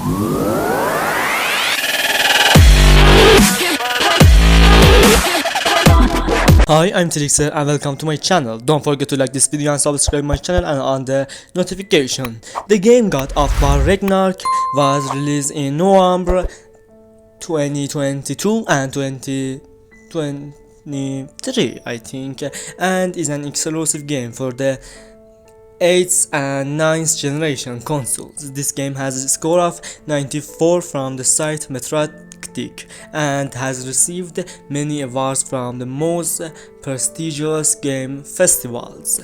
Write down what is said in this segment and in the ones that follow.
Hi, I'm Treakser and welcome to my channel. Don't forget to like this video and subscribe my channel and on the notification. The game God of War Ragnarok was released in November 2022 and 2023 I think, and is an exclusive game for the 8th and 9th generation consoles. This game has a score of 94 from the site Metacritic and has received many awards from the most prestigious game festivals.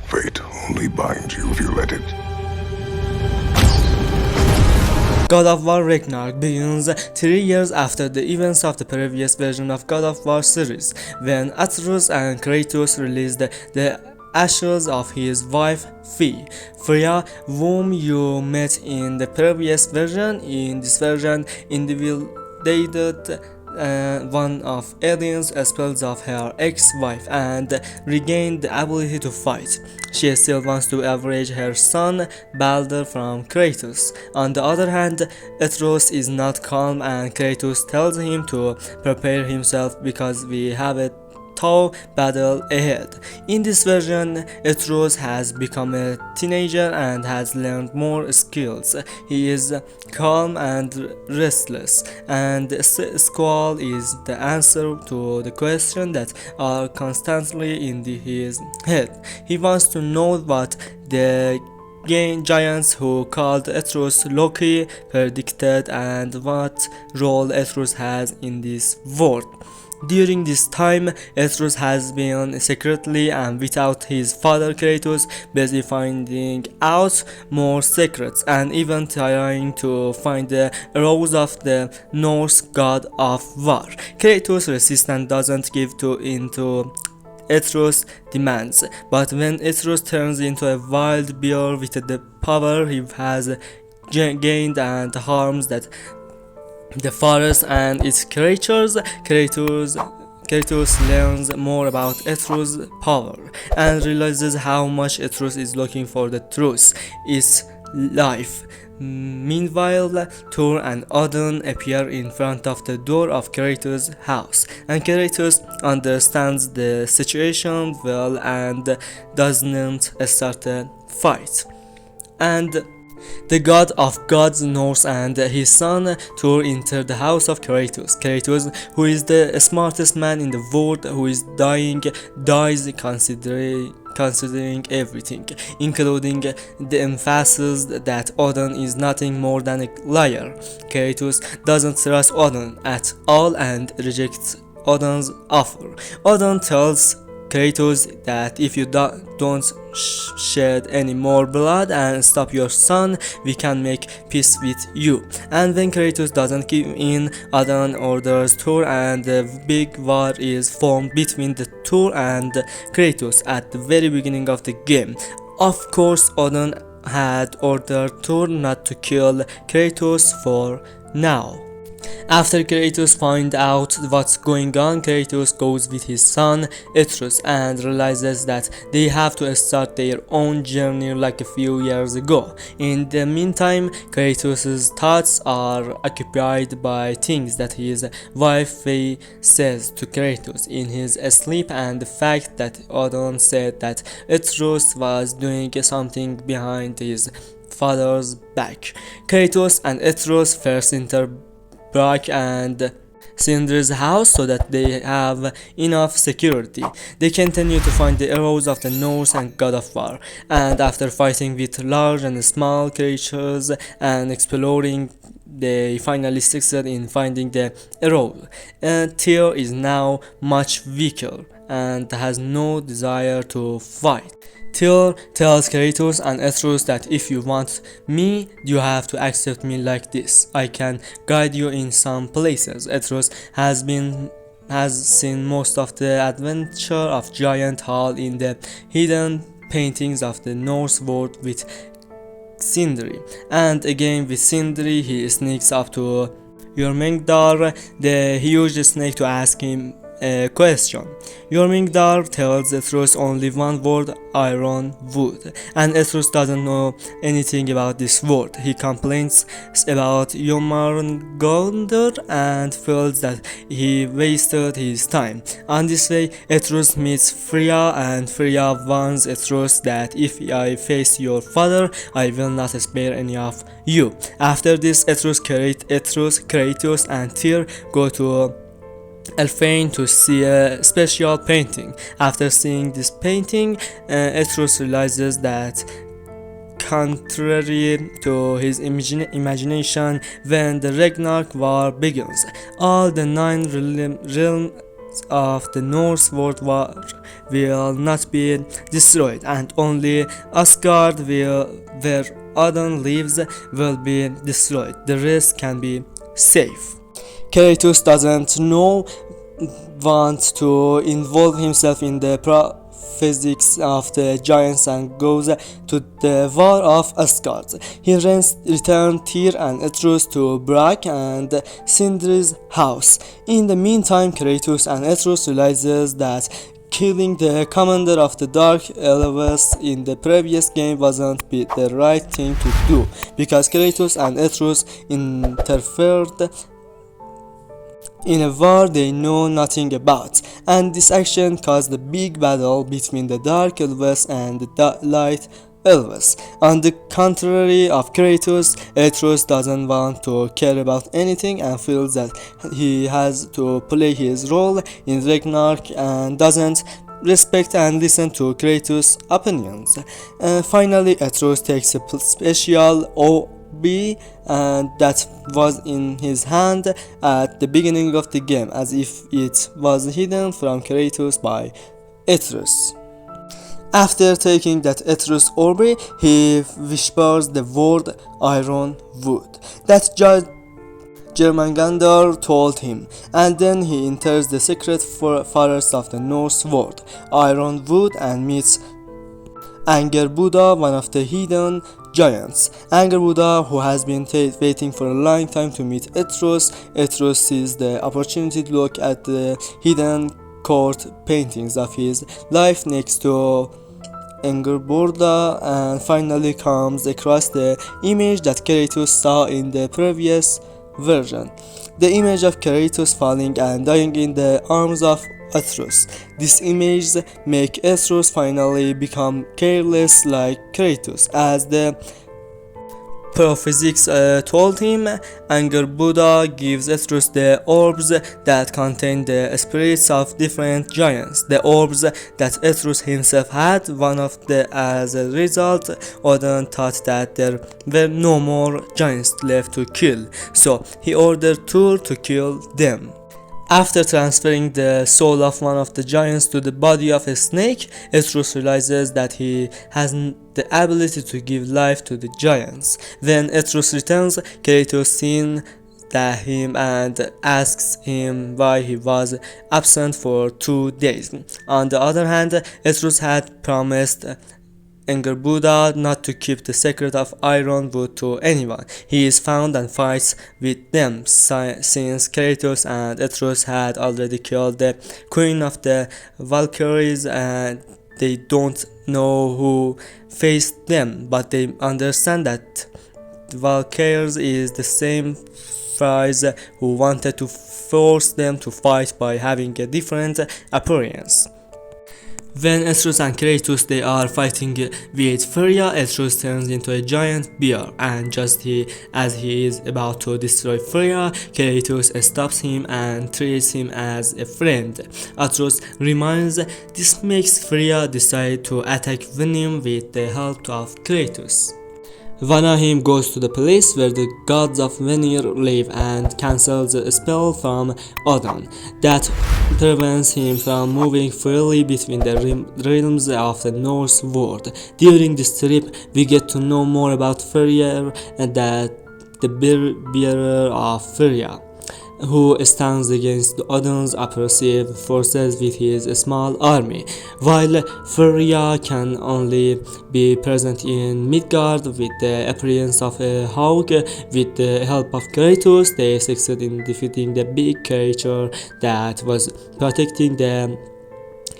Fate only binds you if you let it. God of War Ragnarok begins 3 years after the events of the previous version of God of War series, when Atreus and Kratos released the ashes of his wife Freya, whom you met in the previous version. In this version, invalidated one of Odin's spells of her ex-wife and regained the ability to fight. She still wants to avenge her son Balder from Kratos. On the other hand, Atreus is not calm and Kratos tells him to prepare himself because we have a tough battle ahead. In this version, Atreus has become a teenager and has learned more skills. He is calm and restless, and Squall is the answer to the questions that are constantly in his head. He wants to know what the giants who called Atreus Loki predicted and what role Atreus has in this world. During this time, Atreus has been secretly and without his father Kratos busy finding out more secrets and even trying to find the arrows of the Norse god of war. Kratos resists and doesn't give into Atreus' demands, but when Atreus turns into a wild bear with the power he has gained and harms that the forest and its creatures, Kratos learns more about Atreus' power and realizes how much Atreus is looking for the truth, its life. Meanwhile, Thor and Odin appear in front of the door of Kratos' house, and Kratos understands the situation well and doesn't start a fight. And the god of gods, Norse, and his son Thor enter the house of Kratos. Kratos, who is the smartest man in the world, who is dies considering everything, including the emphasis that Odin is nothing more than a liar. Kratos doesn't trust Odin at all and rejects Odin's offer. Odin tells Kratos that if you don't shed any more blood and stop your son, we can make peace with you. And when Kratos doesn't give in, Odin orders Thor and the big war is formed between the Thor and Kratos at the very beginning of the game. Of course, Odin had ordered Thor not to kill Kratos for now. After Kratos finds out what's going on, Kratos goes with his son Atreus and realizes that they have to start their own journey like a few years ago. In the meantime, Kratos' thoughts are occupied by things that his wife Faye says to Kratos in his sleep and the fact that Odin said that Atreus was doing something behind his father's back. Kratos and Atreus first enter Brock and Sindri's house so that they have enough security. They continue to find the arrows of the Norse and God of War, and after fighting with large and small creatures and exploring, they finally succeed in finding the arrow. Tyr is now much weaker and has no desire to fight. Tyr tells Kratos and Atreus that if you want me, you have to accept me like this. I can guide you in some places. Atreus has seen most of the adventure of Giant Hall in the hidden paintings of the Norse world with Sindri, and again with Sindri he sneaks up to Jormungandr the huge snake to ask him a question. Jormungandr tells Atreus only one word, iron wood, and Atreus doesn't know anything about this word. He complains about Jormungandr and feels that he wasted his time. On this way, Atreus meets Freya, and Freya warns Atreus that if I face your father, I will not spare any of you. After this, Atreus, Kratos, and Tyr go to Elfane to see a special painting. After seeing this painting, Atreus realizes that contrary to his imagination, when the Ragnarok war begins, all the 9 realms of the Norse world war will not be destroyed, and only Asgard, where Odin lives, will be destroyed. The rest can be safe. Kratos doesn't want to involve himself in the physics of the giants and goes to the war of Asgard. He returns Tyr and Atreus to Brok and Sindri's house. In the meantime, Kratos and Atreus realizes that killing the commander of the Dark Elves in the previous game wasn't the right thing to do, because Kratos and Atreus interfered in a war they know nothing about, and this action caused a big battle between the Dark Elves and the Light Elves. On the contrary of Kratos, Atreus doesn't want to care about anything and feels that he has to play his role in Ragnarok and doesn't respect and listen to Kratos' opinions. Finally, Atreus takes a special and that was in his hand at the beginning of the game, as if it was hidden from Kratos by Atreus. After taking that Atreus orb, he whispers the word iron wood that Jormungandr told him, and then he enters the secret forest of the Norse world, Iron Wood, and meets Angerboda, one of the hidden giants. Angerboda, who has been waiting for a long time to meet Atreus, sees the opportunity to look at the hidden court paintings of his life next to Angerboda, and finally comes across the image that Kratos saw in the previous version. The image of Kratos falling and dying in the arms of Atreus. These images make Atreus finally become careless like Kratos, as the Prophysics told him. Angerboda gives Atreus the orbs that contain the spirits of different giants, the orbs that Atreus himself had. As a result, Odin thought that there were no more giants left to kill, so he ordered Thor to kill them. After transferring the soul of one of the giants to the body of a snake, Atreus realizes that he has the ability to give life to the giants. When Atreus returns, Kratos sees him and asks him why he was absent for 2 days. On the other hand, Atreus had promised Angerboda not to keep the secret of Iron Wood to anyone. He is found and fights with them, since Kratos and Atreus had already killed the queen of the Valkyries, and they don't know who faced them, but they understand that the Valkyries is the same phrase who wanted to force them to fight by having a different appearance. When Atreus and Kratos they are fighting with Freya, Atreus turns into a giant bear, and just as he is about to destroy Freya, Kratos stops him and treats him as a friend. Atreus reminds this makes Freya decide to attack Venom with the help of Kratos. Vanaheim goes to the place where the gods of Vanir live and cancels a spell from Odin that prevents him from moving freely between the realms of the Norse world. During this trip, we get to know more about Freya and the bearer of Freya. who stands against Odin's oppressive forces with his small army, while Freya can only be present in Midgard with the appearance of a hawk. With the help of Kratos, they succeed in defeating the big creature that was protecting the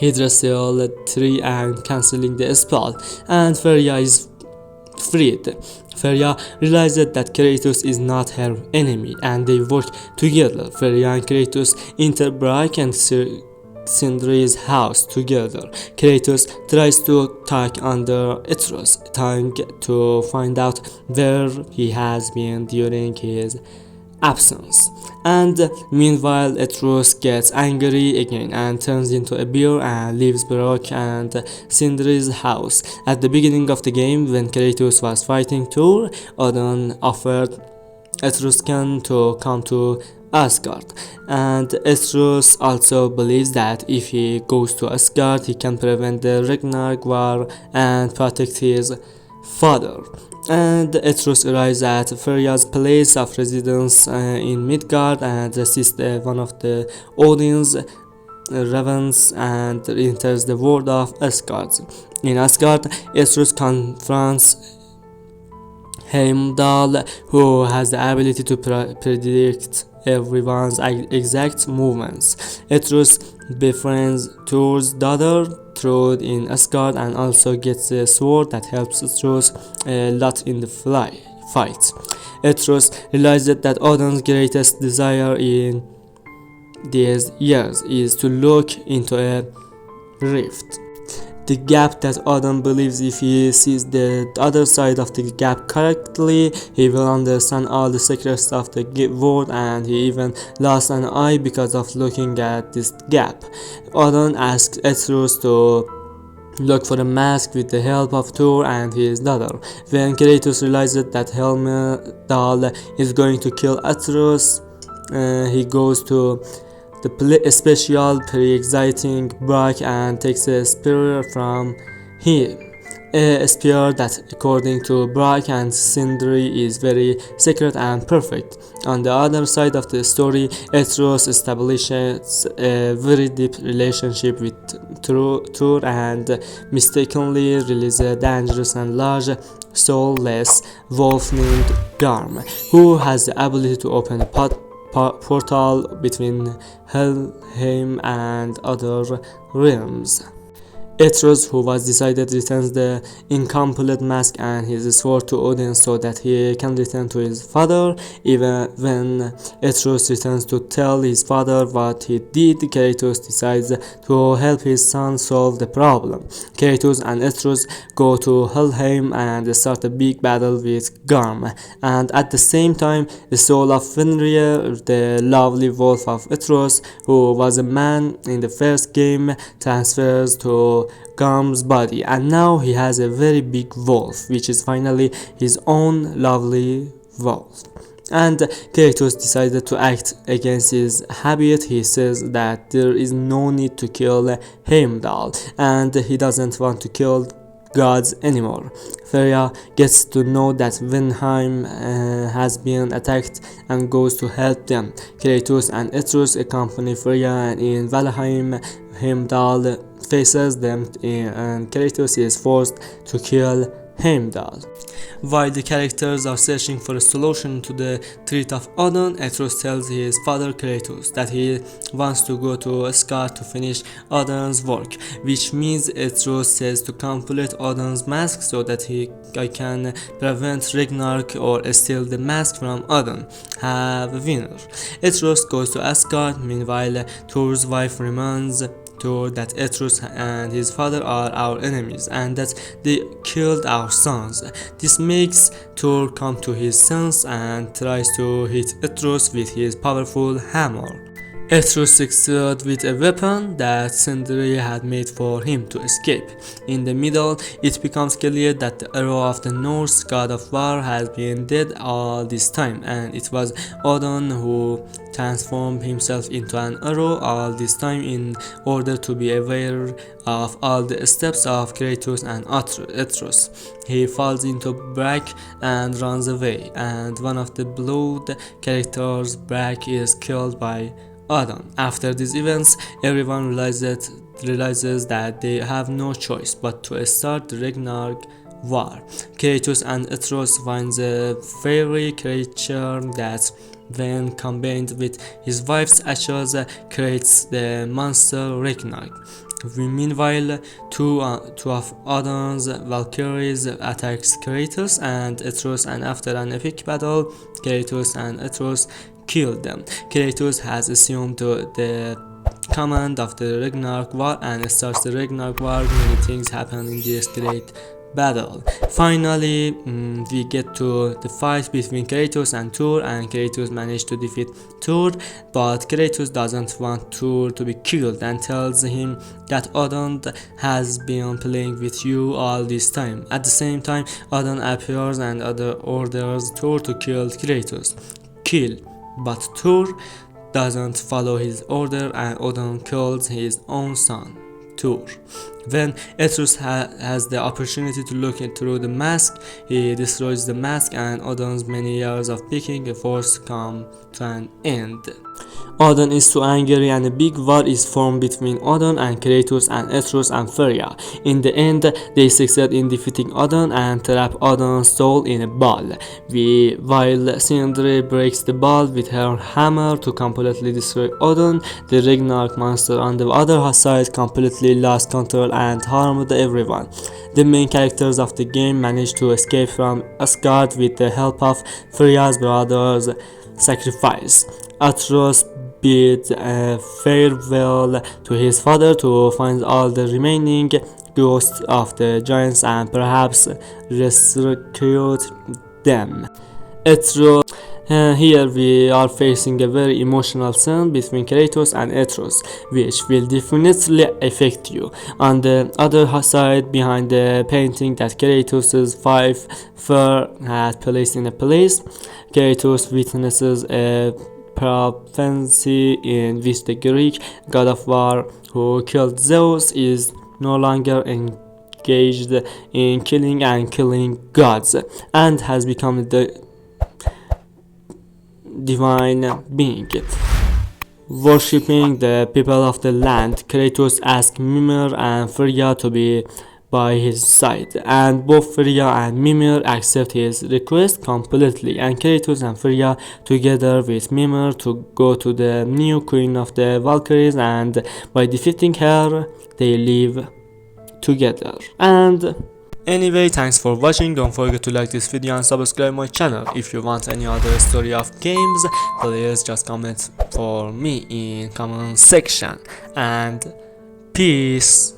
Yggdrasil tree and cancelling the spell, and Freya is freed. Freya realizes that Kratos is not her enemy and they work together. Freya and Kratos enter Brack and Sindri's house together. Kratos tries to talk under Atreus' tongue to find out where he has been during his absence. And meanwhile, Atreus gets angry again and turns into a bear and leaves Baroque and Sindri's house. At the beginning of the game, when Kratos was fighting Thor, Odin offered Etruscan to come to Asgard, and Atreus also believes that if he goes to Asgard, he can prevent the Ragnarok war and protect his father. And Atreus arrives at Freya's place of residence in Midgard and assists one of the Odin's ravens and enters the world of Asgard. In Asgard, Atreus confronts Heimdall, who has the ability to predict everyone's exact movements. Atreus befriends Thor's daughter Thrud in Asgard and also gets a sword that helps Atreus a lot in the fight. Atreus realizes that Odin's greatest desire in these years is to look into a rift. The gap that Odin believes if he sees the other side of the gap correctly, he will understand all the secrets of the world, and he even lost an eye because of looking at this gap. Odin asks Atreus to look for a mask with the help of Thor and his daughter. When Kratos realizes that Heimdall is going to kill Atreus, he goes to the special pre-exciting Brock and takes a spear from him. A spear that, according to Brock and Sindri, is very sacred and perfect. On the other side of the story, Atreus establishes a very deep relationship with Thor and mistakenly releases a dangerous and large soulless wolf named Garm, who has the ability to open a portal between Helheim and other realms. Atreus, who was decided, returns the incomplete mask and his sword to Odin so that he can return to his father. Even when Atreus returns to tell his father what he did, Kratos decides to help his son solve the problem. Kratos and Atreus go to Helheim and start a big battle with Garm, and at the same time, the soul of Fenrir, the lovely wolf of Atreus, who was a man in the first game, transfers to Garm's body, and now he has a very big wolf, which is finally his own lovely wolf. And Kratos decided to act against his habit. He says that there is no need to kill Heimdall, and he doesn't want to kill gods anymore. Freya gets to know that Vinheim has been attacked and goes to help them. Kratos and Atreus accompany Freya, and in Valheim, Heimdall faces them and Kratos is forced to kill Heimdall. While the characters are searching for a solution to the threat of Odin, Atreus tells his father Kratos that he wants to go to Asgard to finish Odin's work, which means Atreus says to complete Odin's mask so that I can prevent Ragnarok or steal the mask from Odin. Have a winner. Atreus goes to Asgard. Meanwhile, Thor's wife reminds Thor that Atreus and his father are our enemies and that they killed our sons. This makes Thor come to his senses and tries to hit Atreus with his powerful hammer. Atreus succeeds with a weapon that Sindri had made for him to escape. In the middle, it becomes clear that the arrow of the Norse god of war has been dead all this time, and it was Odin who transformed himself into an arrow, all this time in order to be aware of all the steps of Kratos and Atreus. He falls into Brack and runs away, and one of the blood characters, Brack, is killed by Odin. After these events, everyone realizes that they have no choice but to start the Ragnarok war. Kratos and Atreus find a fairy creature that, when combined with his wife's ashes, creates the monster Ragnarok. Meanwhile, two of Odin's Valkyries attacks Kratos and Atreus, and after an epic battle, Kratos and Atreus kill them. Kratos has assumed the command of the Ragnarok war and starts the Ragnarok war. Many things happen in this great battle. Finally, we get to the fight between Kratos and Thor, and Kratos managed to defeat Thor, but Kratos doesn't want Thor to be killed and tells him that Odin has been playing with you all this time. At the same time, Odin appears and orders Thor to kill Kratos. But Thor doesn't follow his order, and Odin kills his own son, Thor. When Atreus has the opportunity to look through the mask, he destroys the mask, and Odin's many years of picking efforts come to an end. Odin is too angry, and a big war is formed between Odin and Kratos and Atreus and Freya. In the end, they succeed in defeating Odin and trap Odin's soul in a ball, while Sindri breaks the ball with her hammer to completely destroy Odin. The Ragnarok monster on the other side completely lost control and harmed everyone. The main characters of the game manage to escape from Asgard with the help of Freya's brother's sacrifice. Atreus bids a farewell to his father to find all the remaining ghosts of the giants and perhaps rescue them. Atreus. Here we are facing a very emotional scene between Kratos and Atreus, which will definitely affect you. On the other side, behind the painting that Kratos' wife Fur had placed in a place, Kratos witnesses a prophecy in which the Greek god of war who killed Zeus is no longer engaged in killing gods and has become the divine being. Worshipping the people of the land, Kratos asks Mimir and Freya to be by his side, and both Freya and Mimir accept his request completely, and Kratos and Freya together with Mimir to go to the new queen of the Valkyries, and by defeating her they live together. And anyway, thanks for watching. Don't forget to like this video and subscribe my channel. If you want any other story of games, please just comment for me in comment section, and peace.